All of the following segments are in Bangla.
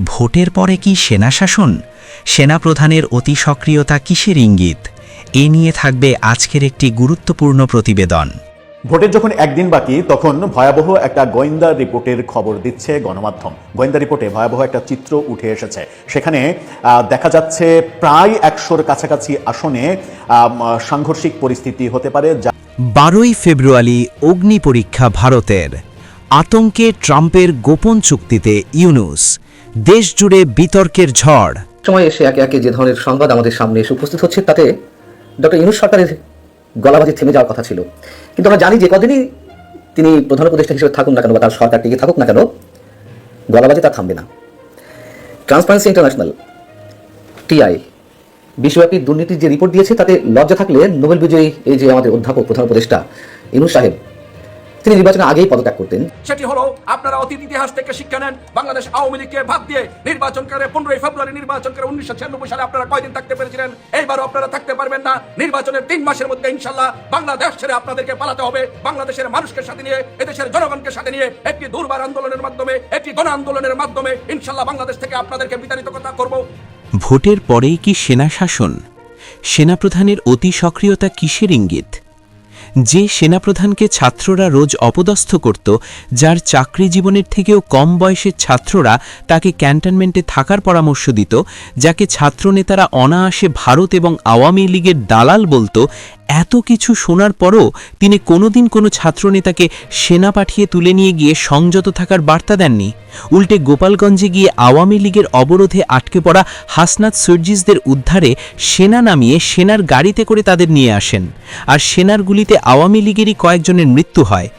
ভোটের পরে কি সেনাশাসন? সেনাপ্রধানের অতি সক্রিয়তা কিসের ইঙ্গিত? এ নিয়ে থাকবে আজকের একটি গুরুত্বপূর্ণ প্রতিবেদন। ভোটের যখন একদিন বাকি তখন ভয়াবহ একটা গোয়েন্দা রিপোর্টের খবর দিচ্ছে গণমাধ্যম। গোয়েন্দা রিপোর্টে ভয়াবহ একটা চিত্র উঠে এসেছে। সেখানে দেখা যাচ্ছে প্রায় ১০০-র কাছাকাছি আসনে সাংঘর্ষিক পরিস্থিতি হতে পারে। 12ই ফেব্রুয়ারি অগ্নি পরীক্ষা ভারতের। আতঙ্কে ট্রাম্পের গোপন চুক্তিতে ইউনূস। দেশ জুড়ে বিতর্কের ঝড়। সময় এসে একে একে যে ধরনের সংবাদ আমাদের সামনে এসে উপস্থিত হচ্ছে তাতে ডক্টর ইউনূস সরকারের গলাবাজি থেমে যাওয়ার কথা ছিল, কিন্তু আমরা জানি যে কদিনই তিনি প্রধান উপদেষ্টা হিসেবে থাকুন না কেন বা তার সরকার টিকে থাকুক না কেন, গলাবাজি তা থামবে না। ট্রান্সপারেন্সি ইন্টারন্যাশনাল টিআই বিশ্বব্যাপী দুর্নীতির যে রিপোর্ট দিয়েছে তাতে লজ্জা থাকলে নোবেল বিজয়ী এই যে আমাদের অধ্যাপক প্রধান উপদেষ্টা ইউনূস সাহেব, তিনি নির্বাচনে আগেই পদত্যাগ করতেন। সেটি হলো আপনারা অতীত ইতিহাস থেকে শিক্ষা নেন। বাংলাদেশ আওয়ামী লীগকে ভাগ দিয়ে নির্বাচন করে 15ই ফেব্রুয়ারি নির্বাচন করে 1996 সালে আপনারা কয়দিন থাকতে পেরেছিলেন? এইবারও আপনারা থাকতে পারবেন না। নির্বাচনের 3 মাসের মধ্যে ইনশাআল্লাহ বাংলাদেশ ছেড়ে আপনাদেরকে পালাতে হবে। বাংলাদেশের মানুষকে সাথে নিয়ে, এদেশের জনগণকে সাথে নিয়ে একটি দুর্বার আন্দোলনের মাধ্যমে, একটি গণ আন্দোলনের মাধ্যমে ইনশাআল্লাহ বাংলাদেশ থেকে আপনাদেরকে বিতাড়িত করব। ভোটের পরেই কি সেনাশাসন? সেনাপ্রধানের অতি সক্রিয়তা কিসের ইঙ্গিত? যে সেনাপ্রধানকে ছাত্ররা রোজ অপদস্থ করত, যার চাকরি জীবনের থেকেও কম বয়সের ছাত্ররা তাকে ক্যান্টনমেন্টে থাকার পরামর্শ দিত, যাকে ছাত্রনেতারা অনায়াসে ভারত এবং আওয়ামী লীগের দালাল বলতো, এত কিছু শোনার পরও তিনি কোনোদিন কোনো ছাত্রনেতাকে সেনা পাঠিয়ে তুলে নিয়ে গিয়ে সংযত থাকার বার্তা দেননি। উল্টে গোপালগঞ্জে গিয়ে আওয়ামী লীগের অবরোধে আটকে পড়া হাসনাত সার্জিসদের উদ্ধারে সেনা নামিয়ে সেনার গাড়িতে করে তাদের নিয়ে আসেন, আর সেনার গুলিতে আওয়ামী লীগেরই কয়েকজনের মৃত্যু হয়।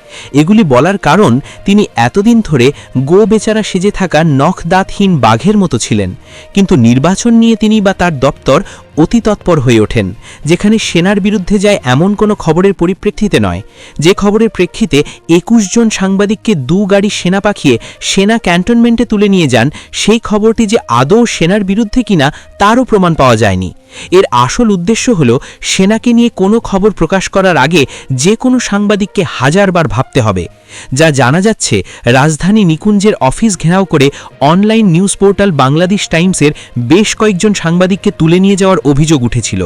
এগুলি বলার কারণ তিনি এতদিন ধরে গো বেচারা সেজে থাকা নখ দাঁতহীন বাঘের মতো ছিলেন। কিন্তু নির্বাচন নিয়ে তিনি বা তার দপ্তর অতি তৎপর হয়ে ওঠেন, যেখানে সেনার বিরুদ্ধে যায় এমন কোনো খবরের পরিপ্রেক্ষিতে নয়, যে খবরের প্রেক্ষিতে 21 জন সাংবাদিককে 2 গাড়ি সেনা পাঠিয়ে সেনা ক্যান্টনমেন্টে তুলে নিয়ে যান, সেই খবরটি যে আদৌ সেনার বিরুদ্ধে কিনা তারও প্রমাণ পাওয়া যায়নি। এর আসল উদ্দেশ্য হল সেনাকে নিয়ে কোনো খবর প্রকাশ করার আগে যে কোনো সাংবাদিককে হাজারবার ভাবতে হবে। যা জানা যাচ্ছে, রাজধানী নিকুঞ্জের অফিস ঘেরাও করে অনলাইন নিউজ পোর্টাল বাংলাদেশ টাইমসের বেশ কয়েকজন সাংবাদিককে তুলে নিয়ে যাওয়ার অভিযোগ উঠেছিল।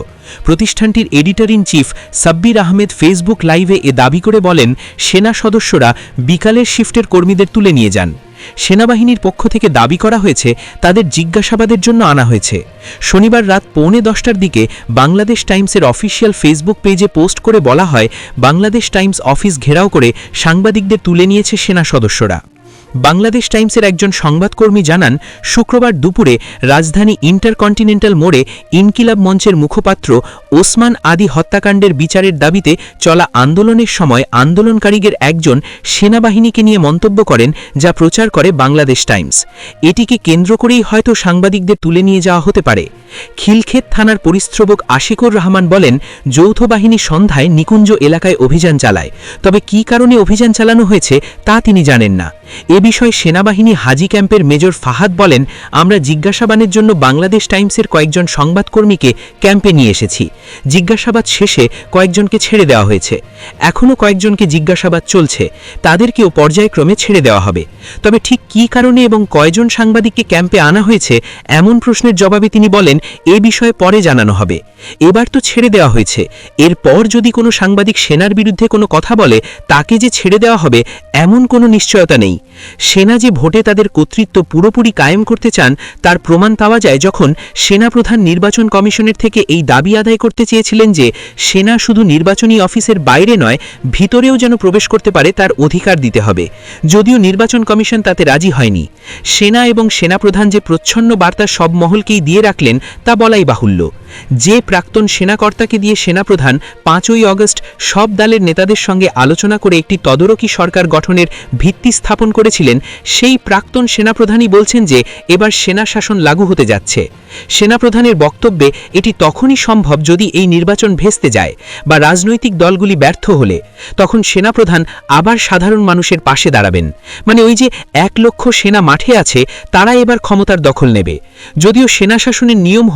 প্রতিষ্ঠানটির editor in chief Sabbir Ahmed Facebook লাইভে এ দাবি করে বলেন, সেনা সদস্যরা বিকালের শিফটের কর্মীদের তুলে নিয়ে যান। সেনাবাহিনীর পক্ষ থেকে দাবি করা হয়েছে তাদের জিজ্ঞাসাবাদের জন্য আনা হয়েছে। শনিবার রাত 9:45টার দিকে বাংলাদেশ টাইমসের অফিসিয়াল ফেসবুক পেজে পোস্ট করে বলা হয়, বাংলাদেশ টাইমস অফিস ঘেরাও করে সাংবাদিকদের তুলে নিয়েছে সেনা সদস্যরা। বাংলাদেশ টাইমসের একজন সংবাদকর্মী জানান, শুক্রবার দুপুরে রাজধানী ইন্টারকন্টিনেন্টাল মোড়ে ইনকিলাব মঞ্চের মুখপাত্র ওসমান আদি হত্যাকাণ্ডের বিচারের দাবিতে চলা আন্দোলনের সময় আন্দোলনকারীদের একজন সেনাবাহিনীকে নিয়ে মন্তব্য করেন, যা প্রচার করে বাংলাদেশ টাইমস। এটিকে কেন্দ্র করেই হয়তো সাংবাদিকদের তুলে নিয়ে যাওয়া হতে পারে। খিলক্ষেত থানার পরিস্রবক আশিকুর রহমান বলেন, যৌথ বাহিনী সন্ধ্যায় নিকুঞ্জ এলাকায় অভিযান চালায়, তবে কী কারণে অভিযান চালানো হয়েছে তা তিনি জানেন না। এ বিষয়ে সেনাবাহিনী হাজি ক্যাম্পের মেজর ফাহাদ বলেন, আমরা জিজ্ঞাসাবাদের জন্য বাংলাদেশ টাইমসের কয়েকজন সংবাদকর্মীকে ক্যাম্পে নিয়ে এসেছি। জিজ্ঞাসাবাদ শেষে কয়েকজনকে ছেড়ে দেওয়া হয়েছে। এখনও কয়েকজনকে জিজ্ঞাসাবাদ চলছে, তাদেরকেও পর্যায়ক্রমে ছেড়ে দেওয়া হবে। তবে ঠিক কী কারণে এবং কয়জন সাংবাদিককে ক্যাম্পে আনা হয়েছে এমন প্রশ্নের জবাবে তিনি বলেন, এ বিষয়ে পরে জানানো হবে। এবার তো ছেড়ে দেওয়া হয়েছে, এরপর যদি কোনো সাংবাদিক সেনার বিরুদ্ধে কোনো কথা বলে তাকে যে ছেড়ে দেওয়া হবে এমন কোনো নিশ্চয়তা নেই। সেনা যে ভোটে তাদের কর্তৃত্ব পুরোপুরি কায়েম করতে চান তার প্রমাণ পাওয়া যায় যখন সেনাপ্রধান নির্বাচন কমিশনের থেকে এই দাবি আদায় করতে চেয়েছিলেন যে সেনা শুধু নির্বাচনী অফিসের বাইরে নয়, ভিতরেও যেন প্রবেশ করতে পারে তার অধিকার দিতে হবে। যদিও নির্বাচন কমিশন তাতে রাজি হয়নি। সেনা এবং সেনাপ্রধান যে প্রচ্ছন্ন বার্তা সব মহলকেই দিয়ে রাখলেন তা বলাই বাহুল্য। যে প্রাক্তন সেনাকর্তাকে দিয়ে সেনাপ্রধান 5ই আগস্ট সব দলের নেতাদের সঙ্গে আলোচনা করে একটি তদারকি সরকার গঠনের ভিত্তি স্থাপন করেছিলেন, সেই প্রাক্তন সেনাপ্রধানই বলছেন যে এবার সেনা শাসন লাগু হতে যাচ্ছে। সেনাপ্রধানের বক্তব্যে এটি তখনই সম্ভব যদি এই নির্বাচন ভেস্তে যায় বা রাজনৈতিক দলগুলি ব্যর্থ হলে, তখন সেনাপ্রধান আবার সাধারণ মানুষের পাশে দাঁড়াবেন। মানে ওই যে 1 লক্ষ সেনা মাঠে আছে, তারা এবার ক্ষমতার দখল নেবে। যদিও সেনা শাসনের নিয়ম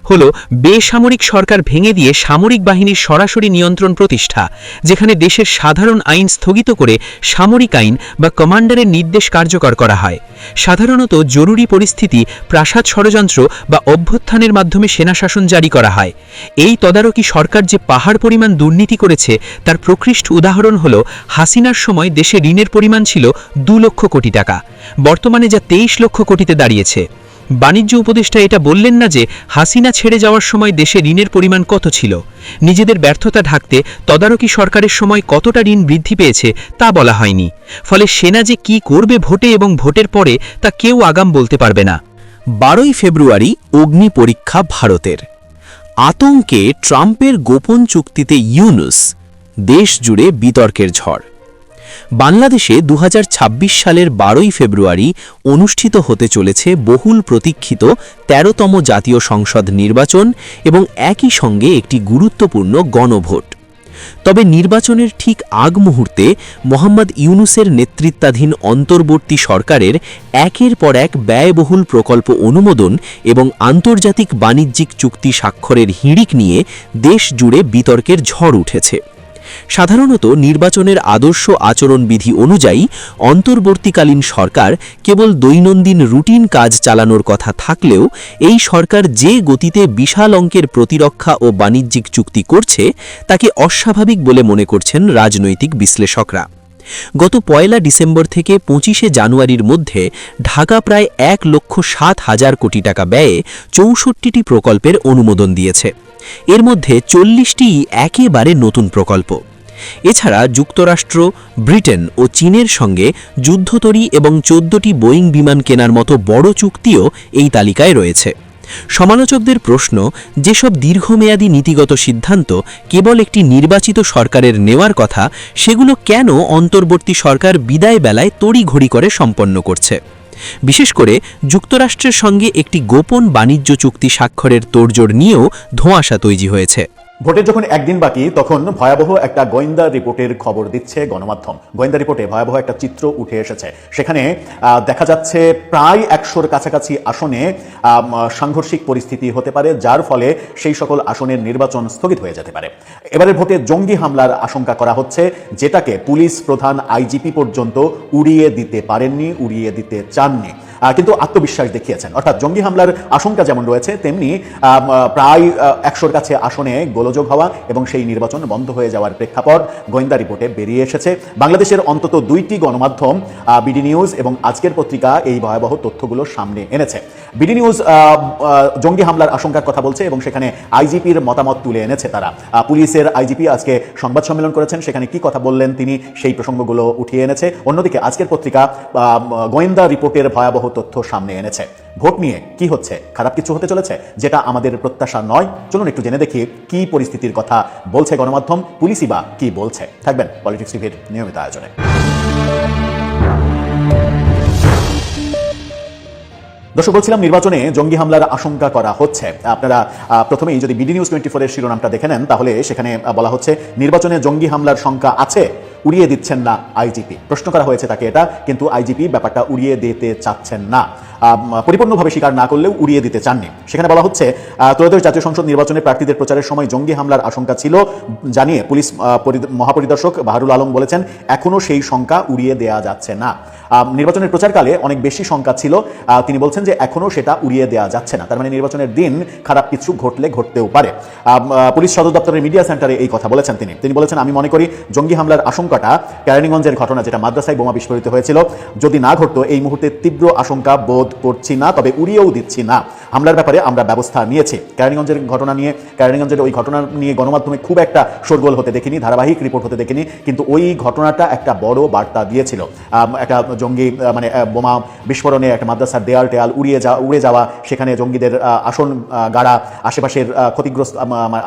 হলো বেসামরিক সরকার ভেঙে দিয়ে সামরিক বাহিনীর সরাসরি নিয়ন্ত্রণ প্রতিষ্ঠা, যেখানে দেশের সাধারণ আইন স্থগিত করে সামরিক আইন বা কমান্ডারের নির্দেশ কার্যকর করা হয়। সাধারণত জরুরি পরিস্থিতি, প্রাসাদ ষড়যন্ত্র বা অভ্যুত্থানের মাধ্যমে সেনাশাসন জারি করা হয়। এই তদারকি সরকার যে পাহাড় পরিমাণ দুর্নীতি করেছে তার প্রকৃষ্ট উদাহরণ হল হাসিনার সময় দেশে ঋণের পরিমাণ ছিল 2 লক্ষ কোটি টাকা, বর্তমানে যা 23 লক্ষ কোটিতে দাঁড়িয়েছে। বাণিজ্য উপদেষ্টা এটা বললেন না যে হাসিনা ছেড়ে যাওয়ার সময় দেশে ঋণের পরিমাণ কত ছিল। নিজেদের ব্যর্থতা ঢাকতে তদারকি সরকারের সময় কতটা ঋণ বৃদ্ধি পেয়েছে তা বলা হয়নি। ফলে সেনা যে কি করবে ভোটে এবং ভোটের পরে তা কেউ আগাম বলতে পারবে না। 12ই ফেব্রুয়ারি অগ্নি পরীক্ষা ভারতের। আতঙ্কে ট্রাম্পের গোপন চুক্তিতে ইউনুস, দেশ জুড়ে বিতর্কের ঝড়। বাংলাদেশে 2026 সালের 12ই ফেব্রুয়ারি অনুষ্ঠিত হতে চলেছে বহুল প্রতীক্ষিত 13তম জাতীয় সংসদ নির্বাচন এবং একই সঙ্গে একটি গুরুত্বপূর্ণ গণভোট। তবে নির্বাচনের ঠিক আগ মুহূর্তে মোহাম্মদ ইউনুসের নেতৃত্বাধীন অন্তর্বর্তী সরকারের একের পর এক ব্যয়বহুল প্রকল্প অনুমোদন এবং আন্তর্জাতিক বাণিজ্যিক চুক্তি স্বাক্ষরের হিড়িক নিয়ে দেশ জুড়ে বিতর্কের ঝড় উঠেছে। সাধারণত নির্বাচনের আদর্শ আচরণবিধি অনুযায়ী অন্তর্বর্তীকালীন সরকার কেবল দৈনন্দিন রুটিন কাজ চালানোর কথা থাকলেও এই সরকার যে গতিতে বিশাল অঙ্কের প্রতিরক্ষা ও বাণিজ্যিক চুক্তি করছে তাকে অস্বাভাবিক বলে মনে করছেন রাজনৈতিক বিশ্লেষকরা। গত 1 ডিসেম্বর থেকে 25 জানুয়ারির মধ্যে ঢাকা প্রায় 1,07,000 কোটি টাকা ব্যয়ে 64টি প্রকল্পের অনুমোদন দিয়েছে। এর মধ্যে 40টি একেবারে নতুন প্রকল্প। এছাড়া যুক্তরাষ্ট্র, ব্রিটেন ও চীনের সঙ্গে যুদ্ধতরী এবং 14টি বোয়িং বিমান কেনার মতো বড় চুক্তিও এই তালিকায় রয়েছে। সমালোচকদের প্রশ্ন, যেসব দীর্ঘমেয়াদী নীতিগত সিদ্ধান্ত কেবল একটি নির্বাচিত সরকারের নেওয়ার কথা, সেগুলো কেন অন্তর্বর্তী সরকার বিদায় বেলায় তড়িঘড়ি করে সম্পন্ন করছে? বিশেষ করে যুক্তরাষ্ট্রের সঙ্গে একটি গোপন বাণিজ্য চুক্তি স্বাক্ষরের তোড়জোড় নিয়েও ধোঁয়াশা তৈরি হয়েছে। ভোটের যখন একদিন বাকি তখন ভয়াবহ একটা গোয়েন্দা রিপোর্টের খবর দিচ্ছে গণমাধ্যম। গোয়েন্দা রিপোর্টে ভয়াবহ একটা চিত্র উঠে এসেছে। সেখানে দেখা যাচ্ছে প্রায় 100-র কাছাকাছি আসনে সাংঘর্ষিক পরিস্থিতি হতে পারে, যার ফলে সেই সকল আসনের নির্বাচন স্থগিত হয়ে যেতে পারে। এবারের ভোটে জঙ্গি হামলার আশঙ্কা করা হচ্ছে, যেটাকে পুলিশ প্রধান আইজিপি পর্যন্ত উড়িয়ে দিতে পারেননি, উড়িয়ে দিতে চাননি, কিন্তু আত্মবিশ্বাস দেখিয়েছেন। অর্থাৎ জঙ্গি হামলার আশঙ্কা যেমন রয়েছে, তেমনি প্রায় 100-র কাছে আসনে গোলযোগ হওয়া এবং সেই নির্বাচন বন্ধ হয়ে যাওয়ার প্রেক্ষাপট গোয়েন্দা রিপোর্টে বেরিয়ে এসেছে। বাংলাদেশের অন্তত 2টি গণমাধ্যম, বিডি নিউজ এবং আজকের পত্রিকা, এই ভয়াবহ তথ্যগুলো সামনে এনেছে। বিডি নিউজ জঙ্গি হামলার আশঙ্কার কথা বলছে এবং সেখানে আইজিপির মতামত তুলে এনেছে তারা। পুলিশের আইজিপি আজকে সংবাদ সম্মেলন করেছেন, সেখানে কি কথা বললেন তিনি সেই প্রসঙ্গগুলো উঠিয়ে এনেছে। অন্যদিকে আজকের পত্রিকা গোয়েন্দা রিপোর্টের ভয়াবহ তথ্য সামনে এনেছে। ভোট নিয়ে কি হচ্ছে? খারাপ কিছু হতে চলেছে, যেটা আমাদের প্রত্যাশা নয়। চলুন একটু জেনে দেখি কি পরিস্থিতির কথা বলছে গণমাধ্যম, পুলিশই বা কি বলছে। থাকবেন পলিটিক্স টিভির নিয়মিত আয়োজনে। দর্শক, বলছিলাম নির্বাচনে জঙ্গি হামলার আশঙ্কা করা হচ্ছে। আপনারা প্রথমেই যদি বিডি নিউজ 24-এর শিরোনামটা দেখে নেন, তাহলে সেখানে বলা হচ্ছে নির্বাচনে জঙ্গি হামলার শঙ্কা আছে, উড়িয়ে দিচ্ছেন না আইজিপি। প্রশ্ন করা হয়েছে তাকে এটা, কিন্তু আইজিপি ব্যাপারটা উড়িয়ে দিতে চাচ্ছেন না, পরিপূর্ণভাবে স্বীকার না করলেও উড়িয়ে দিতে চাননি। সেখানে বলা হচ্ছে ত্রয়োদশ জাতীয় সংসদ নির্বাচনে প্রার্থীদের প্রচারের সময় জঙ্গি হামলার আশঙ্কা ছিল জানিয়ে পুলিশ মহাপরিদর্শক বাহারুল আলম বলেছেন, এখনও সেই শঙ্কা উড়িয়ে দেওয়া যাচ্ছে না। নির্বাচনের প্রচারকালে অনেক বেশি শঙ্কা ছিল, তিনি বলছেন যে এখনও সেটা উড়িয়ে দেওয়া যাচ্ছে না। তার মানে নির্বাচনের দিন খারাপ কিছু ঘটলে ঘটতেও পারে। পুলিশ সদর দপ্তরের মিডিয়া সেন্টারে এই কথা বলেছেন তিনি বলেছেন, আমি মনে করি জঙ্গি হামলার আশঙ্কাটা কেরানীগঞ্জের ঘটনা, যেটা মাদ্রাসায় বোমা বিস্ফোরিত হয়েছিল, যদি না ঘটতো এই মুহূর্তে তীব্র আশঙ্কা বোধ করছি না, তবে উড়িয়েও দিচ্ছি না। হামলার ব্যাপারে আমরা ব্যবস্থা নিয়েছি। কেরানীগঞ্জের ওই ঘটনা নিয়ে গণমাধ্যমে খুব একটা শোরগোল হতে দেখিনি, ধারাবাহিক রিপোর্ট হতে দেখিনি, কিন্তু ওই ঘটনাটা একটা বড় বার্তা দিয়েছিল। একটা জঙ্গি মানে বোমা বিস্ফোরণে একটা মাদ্রাসার দেয়াল উড়ে যাওয়া, সেখানে জঙ্গিদের আসন গাড়া,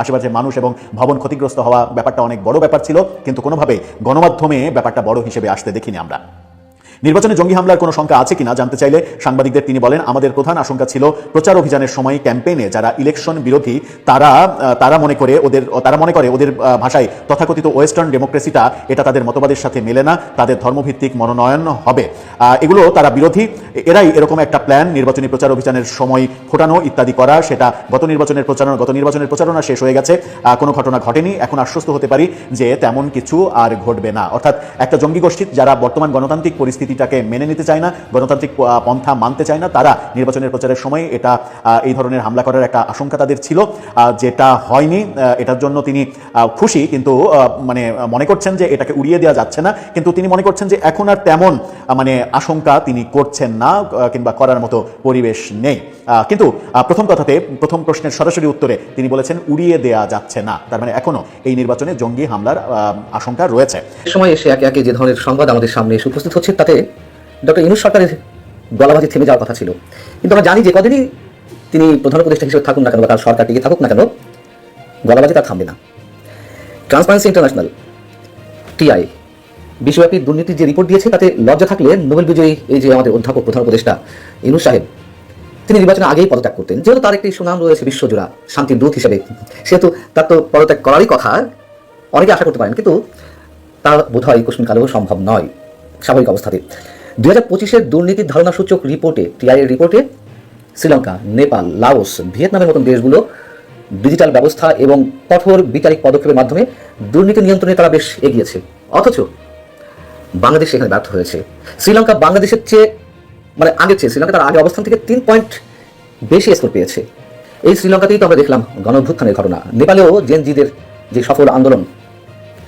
আশেপাশের মানুষ এবং ভবন ক্ষতিগ্রস্ত হওয়া, ব্যাপারটা অনেক বড় ব্যাপার ছিল, কিন্তু কোনোভাবেই গণমাধ্যমে ব্যাপারটা বড় হিসেবে আসতে দেখিনি আমরা। নির্বাচনে জঙ্গি হামলার কোনো শঙ্কা আছে কিনা জানতে চাইলে সাংবাদিকদের তিনি বলেন, আমাদের প্রধান আশঙ্কা ছিল প্রচার অভিযানের সময় ক্যাম্পেইনে যারা ইলেকশন বিরোধী তারা মনে করে ওদের ভাষায় তথাকথিত ওয়েস্টার্ন ডেমোক্রেসিটা এটা তাদের মতবাদের সাথে মেলে না, তাদের ধর্মভিত্তিক মনোনয়ন হবে, এগুলো তারা বিরোধী, এরাই এরকম একটা প্ল্যান নির্বাচনী প্রচার অভিযানের সময় ফোটানো ইত্যাদি করা। সেটা গত নির্বাচনের প্রচারণা শেষ হয়ে গেছে, কোনো ঘটনা ঘটেনি, এখন আশ্বস্ত হতে পারি যে তেমন কিছু আর ঘটবে না। অর্থাৎ একটা জঙ্গি গোষ্ঠী যারা বর্তমান গণতান্ত্রিক পরিস্থিতিটাকে মেনে নিতে চায় না, গণতান্ত্রিক পন্থা মানতে চায় না, তারা নির্বাচনের প্রচারের সময় এই ধরনের হামলা করার একটা আশঙ্কা তাদের ছিল, যেটা হয়নি। এটার জন্য তিনি খুশি, কিন্তু মনে করছেন যে এটাকে উড়িয়ে দেওয়া যাচ্ছে না, কিন্তু তিনি মনে করছেন যে এখন আর তেমন আশঙ্কা তিনি করছেন না কিংবা করার মতো পরিবেশ নেই। কিন্তু প্রথম প্রশ্নের সরাসরি উত্তরে তিনি বলেছেন উড়িয়ে দেয়া যাচ্ছে না, তার মানে এখনো এই নির্বাচনে জঙ্গি হামলার আশঙ্কা রয়েছে। সময় এসে একে একে যে ধরনের সংবাদ আমাদের সামনে এসে উপস্থিত হচ্ছে, তাতে ডক্টর ইউনূস সরকারের গলাবাজি থেমে যাওয়ার কথা ছিল। কিন্তু আমরা জানি যে কদিনই তিনি প্রধান উপদেষ্টা হিসেবে থাকুন না কেন বা তার সরকার টিকে থাকুক না কেন, গলাবাজি তার থামবে না। ট্রান্সপারেন্সি ইন্টারন্যাশনাল টিআই বিশ্বব্যাপী দুর্নীতির যে রিপোর্ট দিয়েছে, তাতে লজ্জা থাকলে নোবেল বিজয়ী এই যে আমাদের অধ্যাপক প্রধান উপদেষ্টা ইউনূস সাহেব, তিনি নির্বাচনে আগেই পদত্যাগ করতেন। যেহেতু তার একটি সুনাম রয়েছে বিশ্বজোড়া শান্তির দূত হিসেবে, সেহেতু তার তো পদত্যাগ করারই কথা অনেকে আশা করতে পারেন, কিন্তু তার বোধহয় কুসুমকালেও সম্ভব নয় স্বাভাবিক অবস্থাতে। 2025-এর দুর্নীতির ধারণা সূচক রিপোর্টে, টিআইয়ের রিপোর্টে শ্রীলঙ্কা, নেপাল, লাওস, ভিয়েতনামের মতন দেশগুলো ডিজিটাল ব্যবস্থা এবং কঠোর বিচারিক পদক্ষেপের মাধ্যমে দুর্নীতি নিয়ন্ত্রণে তারা বেশ এগিয়েছে। অথচ বাংলাদেশ সেখানে ব্যর্থ হয়েছে। শ্রীলঙ্কা বাংলাদেশের চেয়ে আগের চেয়ে শ্রীলঙ্কা তার আগে অবস্থান থেকে 3 পয়েন্ট বেশি স্কোর পেয়েছে। এই শ্রীলঙ্কাতেই তো আমরা দেখলাম গণঅভ্যুত্থানের ঘটনা। নেপালেও জেনজিদের যে সফল আন্দোলন,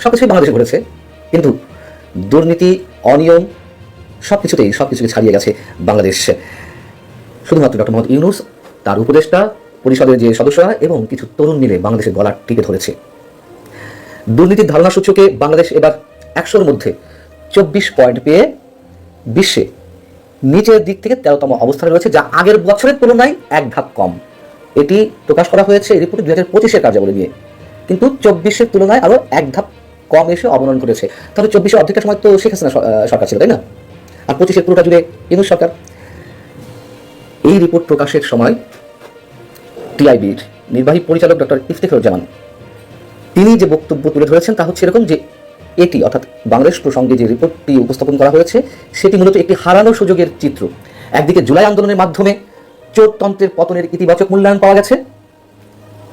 সবকিছুই বাংলাদেশে ঘটেছে, কিন্তু দুর্নীতি, অনিয়ম সবকিছুকে ছাড়িয়ে গেছে বাংলাদেশ। শুধুমাত্র ডক্টর মোহাম্মদ ইউনূস, তার উপদেষ্টা পরিষদের যে সদস্যরা এবং কিছু তরুণ মিলে বাংলাদেশের গলা টিকে ধরেছে। দুর্নীতির ধারণা সূচকে বাংলাদেশ এবার 100-র মধ্যে 24 পয়েন্ট পেয়ে বিশ্বে নিচের দিক থেকে 13তম অবস্থানে রয়েছে, যা আগের বছরের তুলনায় 1 ধাপ কম। এটি প্রকাশ করা হয়েছে এই রিপোর্টে 2025-এর কার্যাবলী নিয়ে, কিন্তু 24-এর তুলনায় আরও 1 ধাপ কম এসে অবনয়ন করেছে। তাহলে 24-এর অর্ধেকটা সময় তো শেখ হাসিনা সরকার ছিল, তাই না? আর 25-এর পুরোটা জুড়ে ইউনূস সরকার। এই রিপোর্ট প্রকাশের সময় টিআইবির নির্বাহী পরিচালক ডক্টর ইফতেখারুজ্জামান তিনি যে বক্তব্য তুলে ধরেছেন তা হচ্ছে এরকম যে এটি অর্থাৎ বাংলাদেশ প্রসঙ্গে যে রিপোর্টটি উপস্থাপন করা হয়েছে, সেটি মূলত একটি হারানো সুযোগের চিত্র। একদিকে জুলাই আন্দোলনের মাধ্যমে চোরতন্ত্রের পতনের ইতিবাচক মূল্যায়ন পাওয়া গেছে,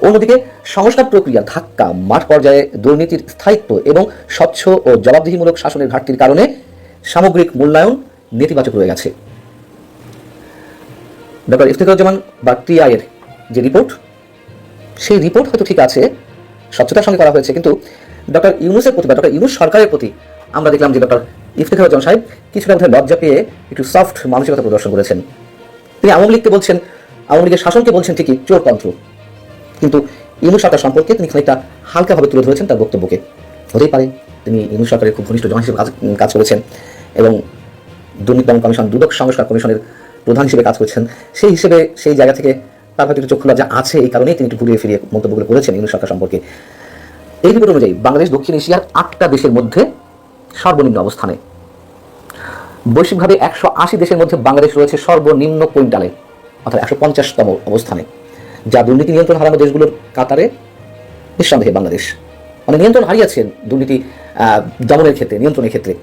অন্যদিকে সংস্কার প্রক্রিয়া ধাক্কা, মাঠ পর্যায়ে দুর্নীতির স্থায়িত্ব এবং স্বচ্ছ ও জবাবদিহিমূলক শাসনের ঘাটতির কারণে সামগ্রিক মূল্যায়ন নেতিবাচক রয়ে গেছে। ডক্টর ইফতেখারুজ্জামান বা টিআইয়ের যে রিপোর্ট, সেই রিপোর্ট হয়তো ঠিক আছে, স্বচ্ছতার সঙ্গে করা হয়েছে, কিন্তু ডক্টর ইউনূসের প্রতি বা ডক্টর ইউনূস সরকারের প্রতি আমরা দেখলাম যে ডক্টর ইফতেখারুজ্জামান সাহেব কিছুটা বোধহয় লজ্জা পেয়ে একটু সফট মানসিকতা প্রদর্শন করেছেন। তিনি আওয়ামী লীগকে বলছেন, আওয়ামী লীগের শাসনকে বলছেন ঠিকই চোরতন্ত্র, কিন্তু ইউনূস সরকার সম্পর্কে তিনি খানিকটা হালকাভাবে তুলে ধরেছেন তার বক্তব্যকে। হতেই পারে তিনি ইউনূস সরকারের খুব ঘনিষ্ঠ জন হিসেবে কাজ করেছেন এবং দুর্নীতি দমন কমিশন, দুদক সংস্কার কমিশনের প্রধান হিসেবে কাজ করছেন। সেই হিসেবে সেই জায়গা থেকে তার হয়তো একটু চক্ষু লজ্জা আছে, এই কারণেই তিনি একটু ঘুরিয়ে ফিরিয়ে মন্তব্যগুলো করেছেন ইউনূস সরকার সম্পর্কে। এই রিপোর্ট অনুযায়ী বাংলাদেশ দক্ষিণ এশিয়ার 8টা দেশের মধ্যে সর্বনিম্ন অবস্থানে। বৈশ্বিকভাবে 180 দেশের মধ্যে বাংলাদেশ রয়েছে সর্বনিম্ন কুইন্টালে, অর্থাৎ 150তম অবস্থানে, যা দুর্নীতি নিয়ন্ত্রণ হারানো দেশগুলোর কাতারে নিঃসন্দেহে বাংলাদেশ নিয়ন্ত্রণ হারিয়েছেন দুর্নীতি দমনের ক্ষেত্রে, নিয়ন্ত্রণের ক্ষেত্রে।